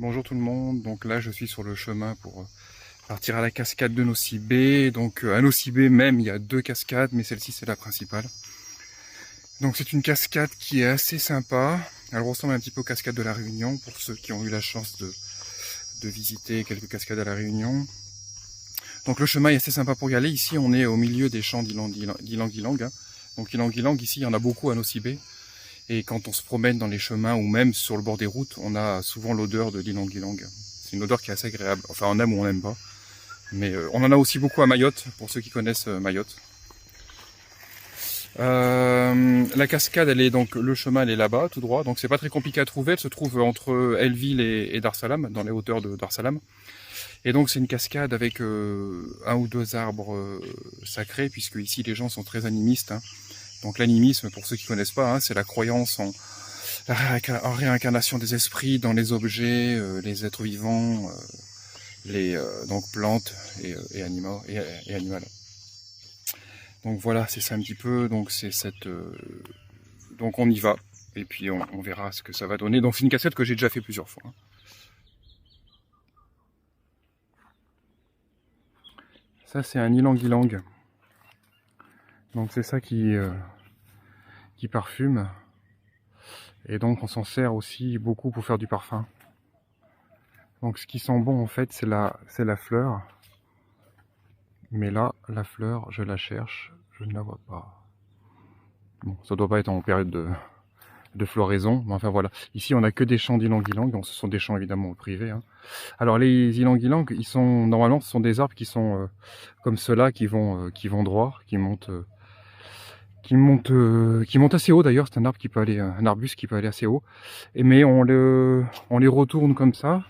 Bonjour tout le monde, donc là je suis sur le chemin pour partir à la cascade de Nosy-Be. Donc à Nosy-Be même il y a deux cascades, mais celle-ci c'est la principale. Donc c'est une cascade qui est assez sympa, elle ressemble un petit peu aux cascades de la Réunion, pour ceux qui ont eu la chance de visiter quelques cascades à la Réunion. Donc le chemin est assez sympa pour y aller, ici on est au milieu des champs d'ylang-ylang. Donc ylang-ylang ici il y en a beaucoup à Nosy-Be. Et quand on se promène dans les chemins ou même sur le bord des routes, on a souvent l'odeur de l'ylang-ylang. C'est une odeur qui est assez agréable. Enfin, on aime ou on n'aime pas. Mais on en a aussi beaucoup à Mayotte, pour ceux qui connaissent Mayotte. La cascade, elle est donc, le chemin, elle est là-bas, tout droit. Donc c'est pas très compliqué à trouver. Elle se trouve entre Elleville et Dar Salam, dans les hauteurs de Dar Salam. Et donc c'est une cascade avec un ou deux arbres sacrés, puisque ici les gens sont très animistes. Donc l'animisme, pour ceux qui connaissent pas, c'est la croyance en réincarnation des esprits dans les objets, les êtres vivants, donc plantes et animaux et animales. Donc voilà, c'est ça un petit peu. Donc c'est donc on y va et puis on verra ce que ça va donner. Donc c'est une cascade que j'ai déjà fait plusieurs fois. Ça c'est un ylang-ylang. Donc c'est ça qui parfume. Et donc on s'en sert aussi beaucoup pour faire du parfum. Donc ce qui sent bon en fait c'est la fleur. Mais là, la fleur, je la cherche, je ne la vois pas. Bon, ça doit pas être en période de floraison, mais enfin voilà. Ici on n'a que des champs d'ylang-ylang, donc ce sont des champs évidemment privés. Alors les ylang-ylang, normalement ce sont des arbres qui sont comme ceux-là, qui vont droit, qui montent assez haut d'ailleurs. C'est un arbre un arbuste qui peut aller assez haut. Mais on les retourne comme ça.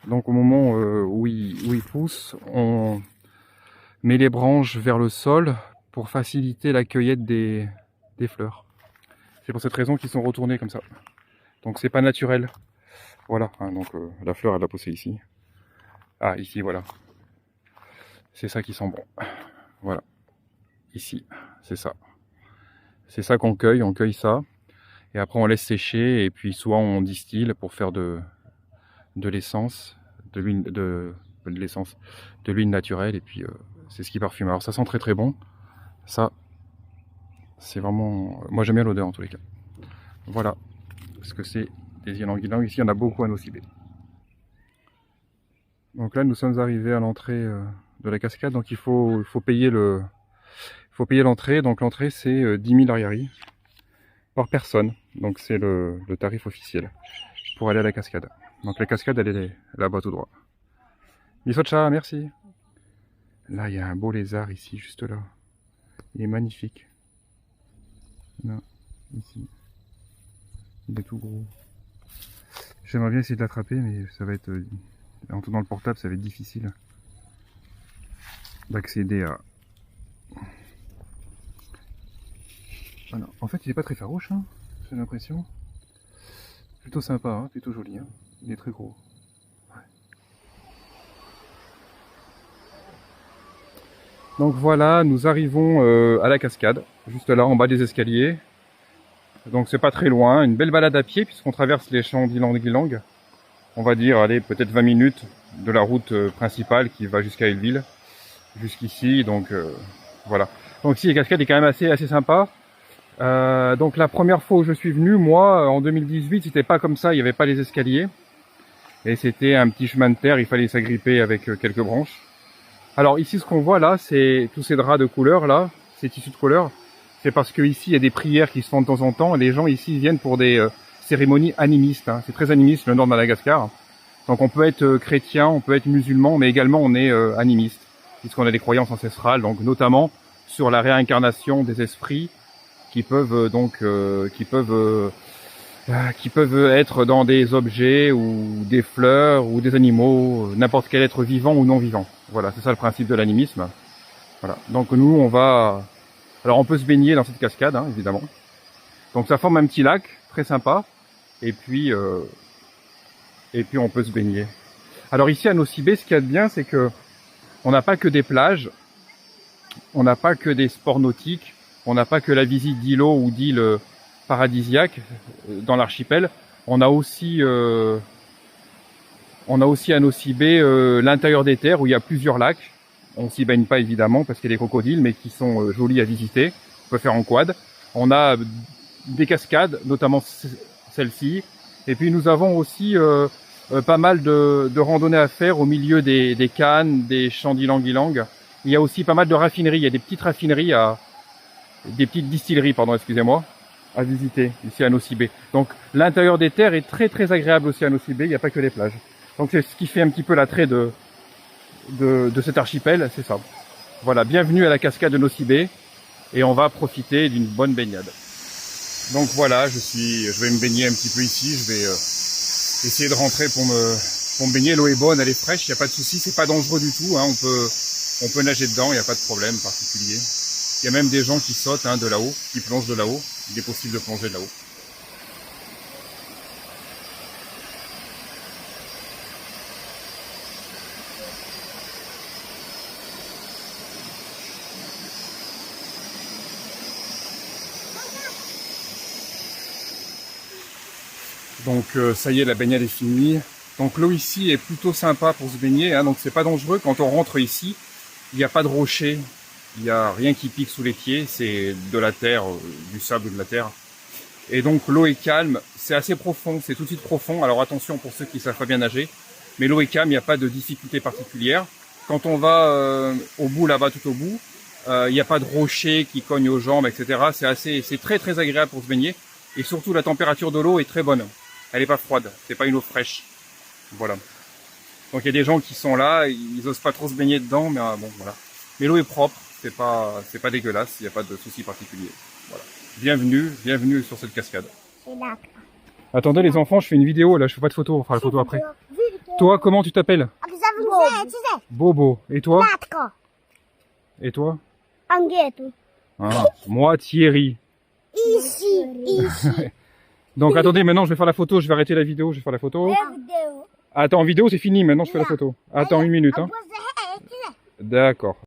Donc au moment où ils poussent, on met les branches vers le sol pour faciliter la cueillette des fleurs. C'est pour cette raison qu'ils sont retournés comme ça. Donc c'est pas naturel. Voilà, donc la fleur elle a poussé ici. Ah, ici, voilà. C'est ça qui sent bon. Voilà. Ici, c'est ça. C'est ça qu'on cueille, on cueille ça. Et après on laisse sécher et puis soit on distille pour faire de l'essence, de l'huile naturelle et puis c'est ce qui parfume. Alors ça sent très très bon. Ça, c'est vraiment... Moi j'aime bien l'odeur en tous les cas. Voilà ce que c'est des ylang-ylang. Ici il y en a beaucoup à Nosy-Be. Donc là nous sommes arrivés à l'entrée de la cascade. Donc il faut payer l'entrée. Donc l'entrée c'est 10 000 ariary par personne. Donc c'est le tarif officiel pour aller à la cascade. Donc la cascade elle est là-bas tout droit. Misocha, merci. Là il y a un beau lézard ici, juste là. Il est magnifique. Là, ici. Il est tout gros. J'aimerais bien essayer de l'attraper, mais ça va être... en tenant le portable, ça va être difficile d'accéder à... Voilà. En fait, il est pas très farouche, j'ai l'impression. Plutôt sympa, plutôt joli. Il est très gros. Ouais. Donc voilà, nous arrivons à la cascade, juste là, en bas des escaliers. Donc c'est pas très loin, une belle balade à pied puisqu'on traverse les champs d'ylang-ylang. On va dire, allez, peut-être 20 minutes de la route principale qui va jusqu'à Elleville, jusqu'ici. Donc voilà. Donc ici, la cascade est quand même assez sympa. Donc la première fois où je suis venu, moi, en 2018, c'était pas comme ça, il n'y avait pas les escaliers. Et c'était un petit chemin de terre, il fallait s'agripper avec quelques branches. Alors ici, ce qu'on voit là, c'est tous ces draps de couleur là, ces tissus de couleur. C'est parce que ici, il y a des prières qui se font de temps en temps. Les gens ici viennent pour des cérémonies animistes. C'est très animiste le nord de Madagascar. Donc on peut être chrétien, on peut être musulman, mais également on est animiste, puisqu'on a des croyances ancestrales, donc notamment sur la réincarnation des esprits qui peuvent être dans des objets ou des fleurs ou des animaux, n'importe quel être vivant ou non vivant. Voilà, c'est ça le principe de l'animisme. Voilà. Donc nous, on peut se baigner dans cette cascade, évidemment. Donc ça forme un petit lac très sympa, et puis on peut se baigner. Alors ici à Nosy-Be, ce qu'il y a de bien, c'est que on n'a pas que des plages, on n'a pas que des sports nautiques, on n'a pas que la visite d'îlots ou d'îles paradisiaques dans l'archipel. On a aussi On a aussi à Nosy-Be l'intérieur des terres où il y a plusieurs lacs. On s'y baigne pas évidemment parce qu'il y a des crocodiles, mais qui sont jolis à visiter. On peut faire en quad. On a des cascades, notamment celle-ci. Et puis nous avons aussi pas mal de randonnées à faire au milieu des cannes, des champs d'ylang-ylang. Il y a aussi pas mal de raffineries. Il y a des petites raffineries, des petites distilleries, pardon, excusez-moi, à visiter ici à Nosy-Be. Donc l'intérieur des terres est très très agréable aussi à Nosy-Be. Il n'y a pas que les plages. Donc c'est ce qui fait un petit peu l'attrait de cet archipel, c'est ça. Voilà, bienvenue à la cascade de Nosy-Be et on va profiter d'une bonne baignade. Donc voilà, je vais me baigner un petit peu ici. Je vais essayer de rentrer pour me baigner. L'eau est bonne, elle est fraîche, il n'y a pas de souci, c'est pas dangereux du tout. Hein, on peut nager dedans, il n'y a pas de problème particulier. Il y a même des gens qui sautent de là-haut, qui plongent de là-haut. Il est possible de plonger de là-haut. Donc ça y est, la baignade est finie. Donc l'eau ici est plutôt sympa pour se baigner, hein, donc c'est pas dangereux. Quand on rentre ici, il n'y a pas de rochers, il n'y a rien qui pique sous les pieds, c'est de la terre, du sable ou de la terre. Et donc l'eau est calme, c'est assez profond, c'est tout de suite profond. Alors attention pour ceux qui ne savent pas bien nager, mais l'eau est calme, il n'y a pas de difficulté particulière. Quand on va au bout, là-bas tout au bout, il n'y a pas de rochers qui cognent aux jambes, etc. C'est très très agréable pour se baigner. Et surtout la température de l'eau est très bonne. Elle est pas froide, c'est pas une eau fraîche. Voilà. Donc il y a des gens qui sont là, ils osent pas trop se baigner dedans, mais bon voilà. Mais l'eau est propre, c'est pas dégueulasse, il n'y a pas de souci particulier. Voilà. Bienvenue sur cette cascade. Attendez les enfants, je fais une vidéo là, je fais pas de photo, on fera la photo après. Toi, comment tu t'appelles? Bobo. Et toi? Et toi? Ah, moi Thierry. Ici. Donc attendez, maintenant je vais faire la photo, je vais arrêter la vidéo, je vais faire la photo. Attends, vidéo c'est fini, maintenant je fais la photo. Attends une minute. Hein. D'accord.